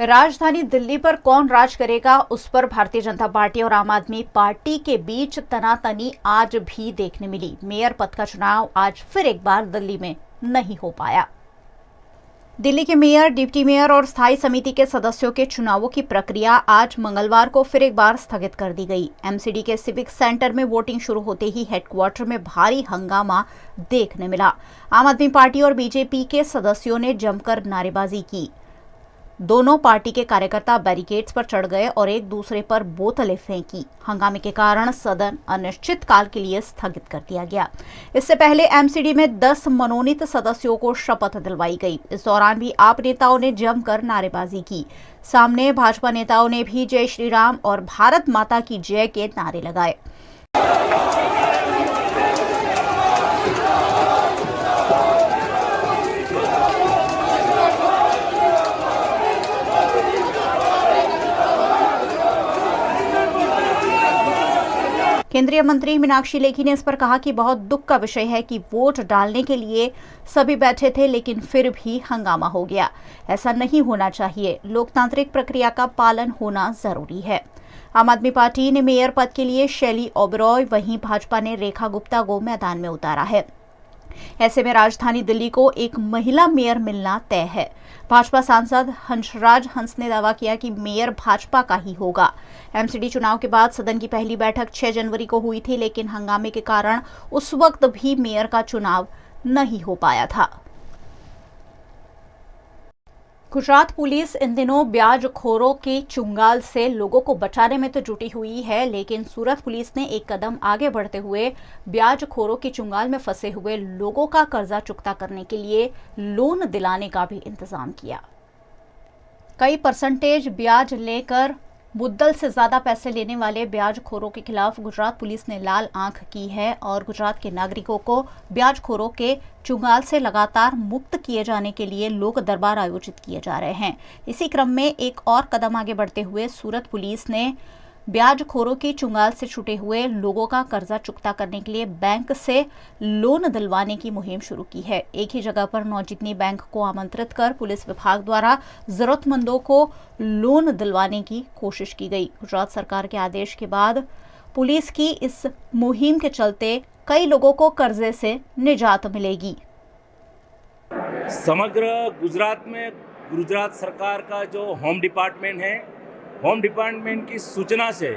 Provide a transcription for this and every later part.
राजधानी दिल्ली पर कौन राज करेगा, उस पर भारतीय जनता पार्टी और आम आदमी पार्टी के बीच तनातनी आज भी देखने मिली। मेयर पद का चुनाव आज फिर एक बार दिल्ली में नहीं हो पाया। दिल्ली के मेयर, डिप्टी मेयर और स्थायी समिति के सदस्यों के चुनावों की प्रक्रिया आज मंगलवार को फिर एक बार स्थगित कर दी गई। एमसीडी के सिविक सेंटर में वोटिंग शुरू होते ही हेडक्वार्टर में भारी हंगामा देखने मिला। आम आदमी पार्टी और बीजेपी के सदस्यों ने जमकर नारेबाजी की। दोनों पार्टी के कार्यकर्ता बैरिकेड्स पर चढ़ गए और एक दूसरे पर बोतलें फेंकी। हंगामे के कारण सदन अनिश्चित काल के लिए स्थगित कर दिया गया। इससे पहले एमसीडी में 10 मनोनीत सदस्यों को शपथ दिलवाई गई। इस दौरान भी आप नेताओं ने जमकर नारेबाजी की। सामने भाजपा नेताओं ने भी जय श्री राम और भारत माता की जय के नारे लगाए। केंद्रीय मंत्री मीनाक्षी लेखी ने इस पर कहा कि बहुत दुख का विषय है कि वोट डालने के लिए सभी बैठे थे, लेकिन फिर भी हंगामा हो गया। ऐसा नहीं होना चाहिए। लोकतांत्रिक प्रक्रिया का पालन होना जरूरी है। आम आदमी पार्टी ने मेयर पद के लिए शैली ओबरॉय, वहीं भाजपा ने रेखा गुप्ता को मैदान में उतारा है। ऐसे में राजधानी दिल्ली को एक महिला मेयर मिलना तय है। भाजपा सांसद हंसराज हंस ने दावा किया कि मेयर भाजपा का ही होगा। एमसीडी चुनाव के बाद सदन की पहली बैठक 6 जनवरी को हुई थी, लेकिन हंगामे के कारण उस वक्त भी मेयर का चुनाव नहीं हो पाया था। गुजरात पुलिस इन दिनों ब्याजखोरों की चुंगाल से लोगों को बचाने में तो जुटी हुई है, लेकिन सूरत पुलिस ने एक कदम आगे बढ़ते हुए ब्याजखोरों की चुंगाल में फंसे हुए लोगों का कर्जा चुकता करने के लिए लोन दिलाने का भी इंतजाम किया। कई परसेंटेज ब्याज लेकर मुद्दल से ज्यादा पैसे लेने वाले ब्याजखोरों के खिलाफ गुजरात पुलिस ने लाल आंख की है और गुजरात के नागरिकों को ब्याजखोरों के चुंगाल से लगातार मुक्त किए जाने के लिए लोक दरबार आयोजित किए जा रहे हैं। इसी क्रम में एक और कदम आगे बढ़ते हुए सूरत पुलिस ने ब्याजखोरों की चुंगाल से छूटे हुए लोगों का कर्जा चुकता करने के लिए बैंक से लोन दिलवाने की मुहिम शुरू की है। एक ही जगह पर नौजितनी बैंक को आमंत्रित कर पुलिस विभाग द्वारा जरूरतमंदों को लोन दिलवाने की कोशिश की गई। गुजरात सरकार के आदेश के बाद पुलिस की इस मुहिम के चलते कई लोगों को कर्जे से निजात मिलेगी। समग्र गुजरात में गुजरात सरकार का जो होम डिपार्टमेंट है, होम डिपार्टमेंट की सूचना से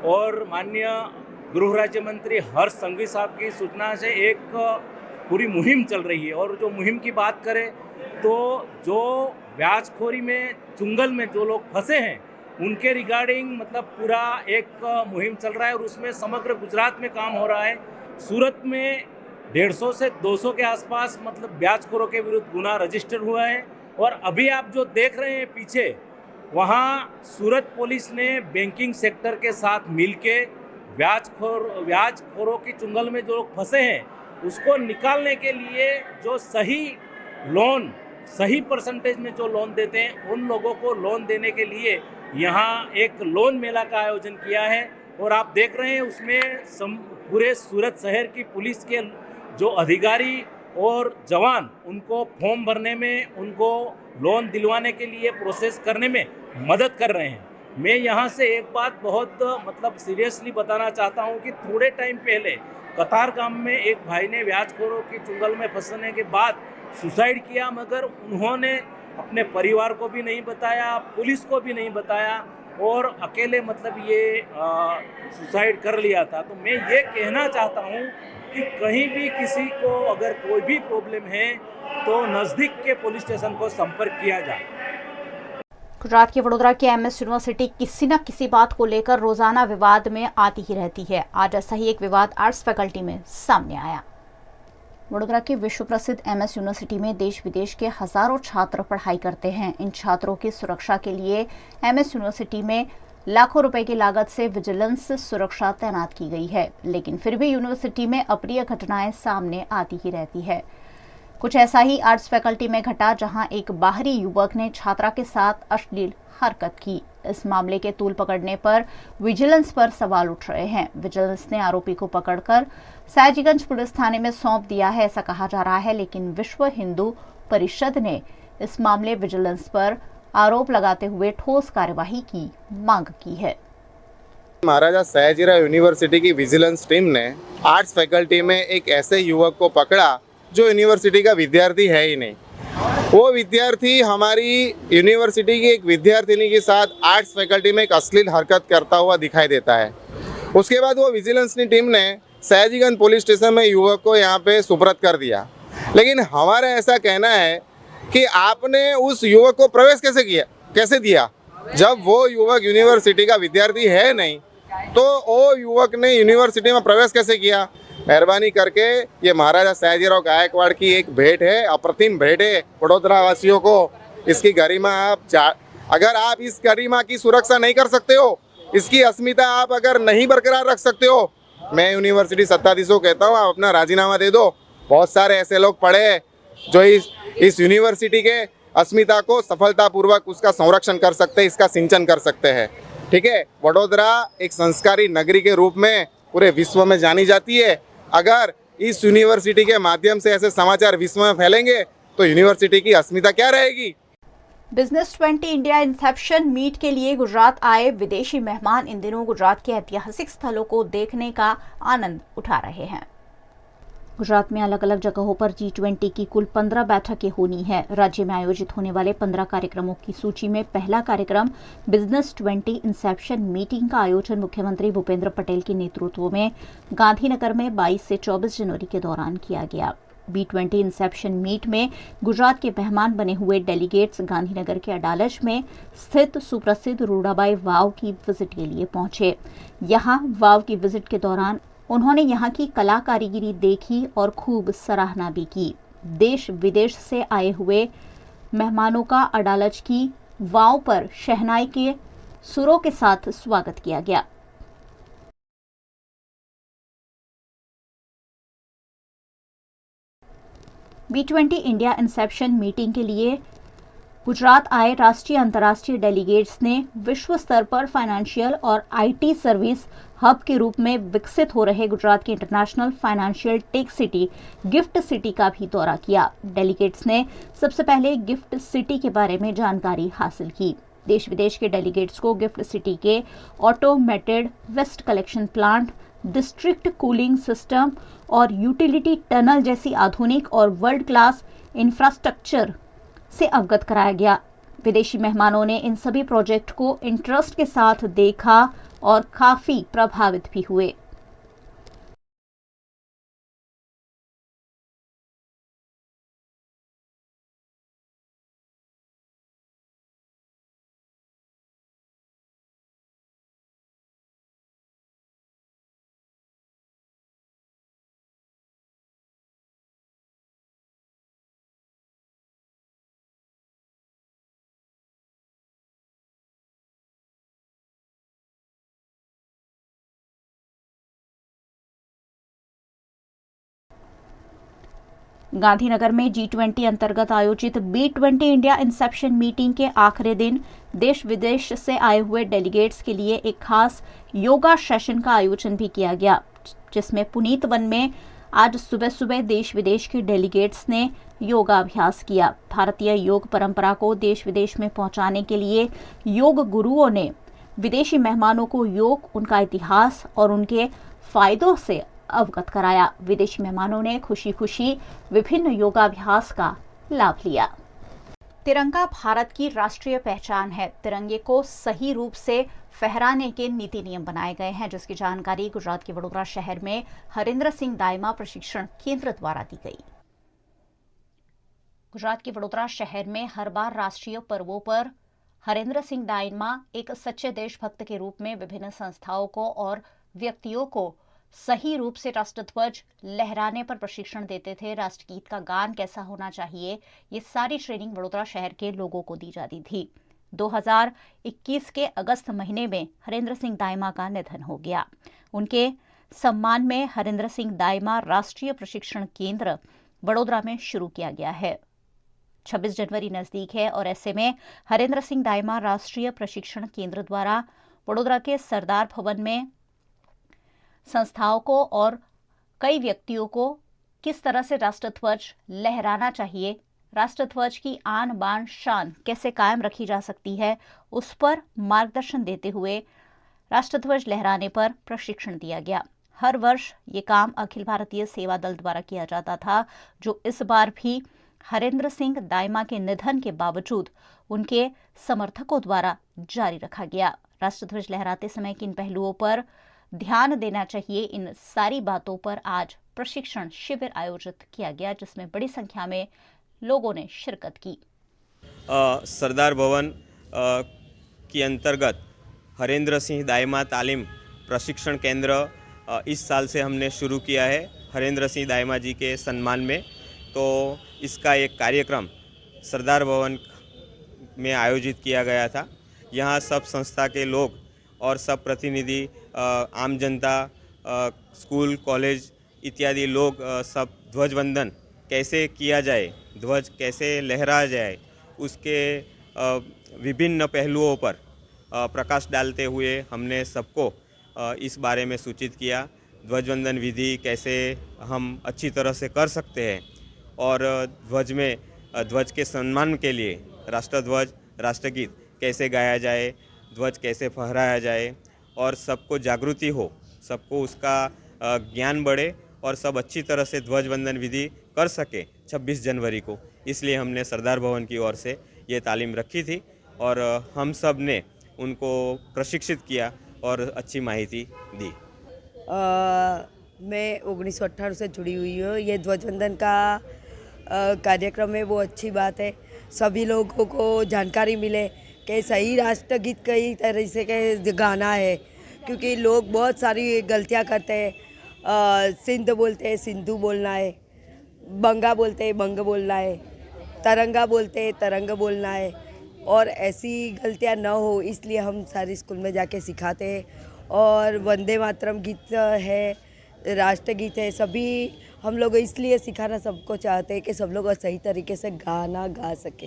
और माननीय गृह राज्य मंत्री हर्ष संघवी साहब की सूचना से एक पूरी मुहिम चल रही है। और जो मुहिम की बात करें तो जो ब्याजखोरी में चुंगल में जो लोग फंसे हैं उनके रिगार्डिंग मतलब पूरा एक मुहिम चल रहा है और उसमें समग्र गुजरात में काम हो रहा है। सूरत में 150 से 200 के आसपास मतलब ब्याजखोरों के विरुद्ध गुना रजिस्टर हुआ है। और अभी आप जो देख रहे हैं पीछे, वहाँ सूरत पुलिस ने बैंकिंग सेक्टर के साथ मिलके ब्याजखोरों की चुंगल में जो लोग फंसे हैं उसको निकालने के लिए जो सही लोन, सही परसेंटेज में जो लोन देते हैं उन लोगों को लोन देने के लिए यहाँ एक लोन मेला का आयोजन किया है। और आप देख रहे हैं उसमें पूरे सूरत शहर की पुलिस के जो अधिकारी और जवान उनको फॉर्म भरने में, उनको लोन दिलवाने के लिए प्रोसेस करने में मदद कर रहे हैं। मैं यहाँ से एक बात बहुत मतलब सीरियसली बताना चाहता हूँ कि थोड़े टाइम पहले कतारगाम में एक भाई ने ब्याजखोरों की चुंगल में फंसने के बाद सुसाइड किया, मगर उन्होंने अपने परिवार को भी नहीं बताया, पुलिस को भी नहीं बताया और अकेले मतलब ये सुसाइड कर लिया था। तो मैं ये कहना चाहता हूँ कि कहीं भी किसी को अगर कोई भी प्रॉब्लम है तो नज़दीक के पुलिस स्टेशन को संपर्क किया जाए। गुजरात के वडोदरा की एमएस यूनिवर्सिटी किसी न किसी बात को लेकर रोजाना विवाद में आती ही रहती है। आज ऐसा ही एक विवाद आर्ट्स फैकल्टी में सामने आया। वडोदरा की विश्व प्रसिद्ध एमएस यूनिवर्सिटी में देश विदेश के हजारों छात्र पढ़ाई करते हैं। इन छात्रों की सुरक्षा के लिए एमएस यूनिवर्सिटी में लाखों रुपए की लागत से विजिलेंस सुरक्षा तैनात की गई है, लेकिन फिर भी यूनिवर्सिटी में अप्रिय घटनाएं सामने आती ही रहती है। कुछ ऐसा ही आर्ट्स फैकल्टी में घटा, जहां एक बाहरी युवक ने छात्रा के साथ अश्लील हरकत की। इस मामले के तूल पकड़ने पर विजिलेंस पर सवाल उठ रहे हैं। विजिलेंस ने आरोपी को पकड़कर सयाजीगंज पुलिस थाने में सौंप दिया है, ऐसा कहा जा रहा है, लेकिन विश्व हिंदू परिषद ने इस मामले विजिलेंस पर आरोप लगाते हुए ठोस कार्यवाही की मांग की है। महाराजा सयाजीराव यूनिवर्सिटी की विजिलेंस टीम ने आर्ट्स फैकल्टी में एक ऐसे युवक को पकड़ा जो यूनिवर्सिटी का विद्यार्थी है ही नहीं। वो विद्यार्थी हमारी यूनिवर्सिटी की एक विद्यार्थिनी के साथ आर्ट्स फैकल्टी में एक अश्लील हरकत करता हुआ दिखाई देता है। उसके बाद वो विजिलेंस की टीम ने सयाजीगंज पुलिस स्टेशन में युवक को यहाँ पे सुपुर्द कर दिया। लेकिन हमारा ऐसा कहना है कि आपने उस युवक को प्रवेश कैसे दिया जब वो युवक यूनिवर्सिटी का विद्यार्थी है नहीं, तो वो युवक ने यूनिवर्सिटी में प्रवेश कैसे किया? मेहरबानी करके ये महाराजा सयाजीराव गायकवाड़ की एक भेंट है, अप्रतिम भेंट है वडोदरा वासियों को। इसकी गरिमा अगर आप इस गरिमा की सुरक्षा नहीं कर सकते हो, इसकी अस्मिता आप अगर नहीं बरकरार रख सकते हो, मैं यूनिवर्सिटी सत्ताधीशों को कहता हूँ आप अपना राजीनामा दे दो। बहुत सारे ऐसे लोग पड़े हैं जो इस यूनिवर्सिटी के अस्मिता को सफलतापूर्वक उसका संरक्षण कर सकते हैं, इसका सिंचन कर सकते हैं। ठीक है, वडोदरा एक संस्कारी नगरी के रूप में पूरे विश्व में जानी जाती है। अगर इस यूनिवर्सिटी के माध्यम से ऐसे समाचार विश्व में फैलेंगे तो यूनिवर्सिटी की अस्मिता क्या रहेगी? बिजनेस 20 इंडिया इंसेप्शन मीट के लिए गुजरात आए विदेशी मेहमान इन दिनों गुजरात के ऐतिहासिक स्थलों को देखने का आनंद उठा रहे हैं। गुजरात में अलग अलग जगहों पर G20 की कुल 15 बैठकें होनी है। राज्य में आयोजित होने वाले 15 कार्यक्रमों की सूची में पहला कार्यक्रम बिजनेस 20 इंसेप्शन मीटिंग का आयोजन मुख्यमंत्री भूपेंद्र पटेल के नेतृत्व में गांधीनगर में 22 से 24 जनवरी के दौरान किया गया। B20 इंसेप्शन मीट में गुजरात के मेहमान बने हुए डेलीगेट्स गांधीनगर के अडालज में स्थित सुप्रसिद्ध रूडाबाई वाव की विजिट के लिए पहुंचे। यहां वाव की विजिट के दौरान उन्होंने यहां की कला कारीगरी देखी और खूब सराहना भी की। देश विदेश से आए हुए मेहमानों का अडालज की वाव पर शहनाई के सुरों के साथ स्वागत किया गया। B20 इंडिया इंसेप्शन मीटिंग के लिए गुजरात आए राष्ट्रीय अंतर्राष्ट्रीय डेलीगेट्स ने विश्व स्तर पर फाइनेंशियल और IT सर्विस हब के रूप में विकसित हो रहे गुजरात के international financial tech city gift city का भी दौरा किया। डेलीगेट्स ने सबसे पहले गिफ्ट सिटी के बारे में जानकारी हासिल की। देश विदेश के डेलीगेट्स को गिफ्ट सिटी के automated waste collection plant, district cooling system और यूटिलिटी टनल जैसी आधुनिक और वर्ल्ड क्लास इंफ्रास्ट्रक्चर से अवगत कराया गया। विदेशी मेहमानों ने इन सभी प्रोजेक्ट को इंटरेस्ट के साथ देखा और काफी प्रभावित भी हुए। गांधीनगर में G20 अंतर्गत आयोजित B20 इंडिया इंसेप्शन मीटिंग के आखिरी दिन देश विदेश से आए हुए डेलीगेट्स के लिए एक खास योगा सेशन का आयोजन भी किया गया, जिसमें पुनीत वन में आज सुबह सुबह देश विदेश के डेलीगेट्स ने योगाभ्यास किया। भारतीय योग परंपरा को देश विदेश में पहुंचाने के लिए योग गुरुओं ने विदेशी मेहमानों को योग, उनका इतिहास और उनके फायदों से अवगत कराया। विदेशी मेहमानों ने खुशी खुशी विभिन्न योगाभ्यास का लाभ लिया। तिरंगा भारत की राष्ट्रीय पहचान है। तिरंगे को सही रूप से फहराने के नीति नियम बनाए गए हैं, जिसकी जानकारी गुजरात के वडोदरा शहर में हरेंद्र सिंह दायमा प्रशिक्षण केंद्र द्वारा दी गई। गुजरात के वडोदरा शहर में हर बार राष्ट्रीय पर्वों पर हरेंद्र सिंह दायमा एक सच्चे देशभक्त के रूप में विभिन्न संस्थाओं को और व्यक्तियों को सही रूप से राष्ट्रध्वज लहराने पर प्रशिक्षण देते थे। राष्ट्रगीत का गान कैसा होना चाहिए, ये सारी ट्रेनिंग वडोदरा शहर के लोगों को दी जाती थी। 2021 के अगस्त महीने में हरेंद्र सिंह दायमा का निधन हो गया। उनके सम्मान में हरेंद्र सिंह दायमा राष्ट्रीय प्रशिक्षण केंद्र वडोदरा में शुरू किया गया है। 26 जनवरी नजदीक है और ऐसे में हरेंद्र सिंह दायमा राष्ट्रीय प्रशिक्षण केंद्र द्वारा वडोदरा के सरदार भवन में संस्थाओं को और कई व्यक्तियों को किस तरह से राष्ट्रध्वज लहराना चाहिए राष्ट्रध्वज की आन बान शान कैसे कायम रखी जा सकती है, उस पर मार्गदर्शन देते हुए राष्ट्रध्वज लहराने पर प्रशिक्षण दिया गया। हर वर्ष ये काम अखिल भारतीय सेवा दल द्वारा किया जाता था, जो इस बार भी हरेंद्र सिंह दाइमा के निधन के बावजूद उनके समर्थकों द्वारा जारी रखा गया। राष्ट्रध्वज लहराते समय किन पहलुओं पर ध्यान देना चाहिए, इन सारी बातों पर आज प्रशिक्षण शिविर आयोजित किया गया, जिसमें बड़ी संख्या में लोगों ने शिरकत की। सरदार भवन के अंतर्गत हरेंद्र सिंह दाइमा तालीम प्रशिक्षण केंद्र इस साल से हमने शुरू किया है हरेंद्र सिंह दाइमा जी के सम्मान में। तो इसका एक कार्यक्रम सरदार भवन में आयोजित किया गया था। यहाँ सब संस्था के लोग और सब प्रतिनिधि, आम जनता, स्कूल कॉलेज इत्यादि लोग सब ध्वजवंदन कैसे किया जाए, ध्वज कैसे लहराया जाए, उसके विभिन्न पहलुओं पर प्रकाश डालते हुए हमने सबको इस बारे में सूचित किया। ध्वजवंदन विधि कैसे हम अच्छी तरह से कर सकते हैं और ध्वज के सम्मान के लिए राष्ट्रध्वज, राष्ट्रगीत कैसे गाया जाए, ध्वज कैसे फहराया जाए और सबको जागृति हो, सबको उसका ज्ञान बढ़े और सब अच्छी तरह से ध्वजवंदन विधि कर सके 26 जनवरी को। इसलिए हमने सरदार भवन की ओर से ये तालीम रखी थी और हम सब ने उनको प्रशिक्षित किया और अच्छी माहिती दी। मैं 1998 से जुड़ी हुई हूँ। ये ध्वजवंदन का कार्यक्रम है, वो अच्छी बात है। सभी लोगों को जानकारी मिले कि सही राष्ट्रगीत कई तरह से के गाना है, क्योंकि लोग बहुत सारी गलतियाँ करते हैं। सिंध बोलते हैं, सिंधु बोलना है। बंगा बोलते हैं, बंग बोलना है। तरंगा बोलते हैं, तरंग बोलना है। और ऐसी गलतियाँ न हो, इसलिए हम सारे स्कूल में जाके सिखाते हैं। और वंदे मातरम गीत है, राष्ट्रगीत है, सभी हम लोग इसलिए सिखाना सबको चाहते हैं कि सब लोग सही तरीके से गाना गा सके।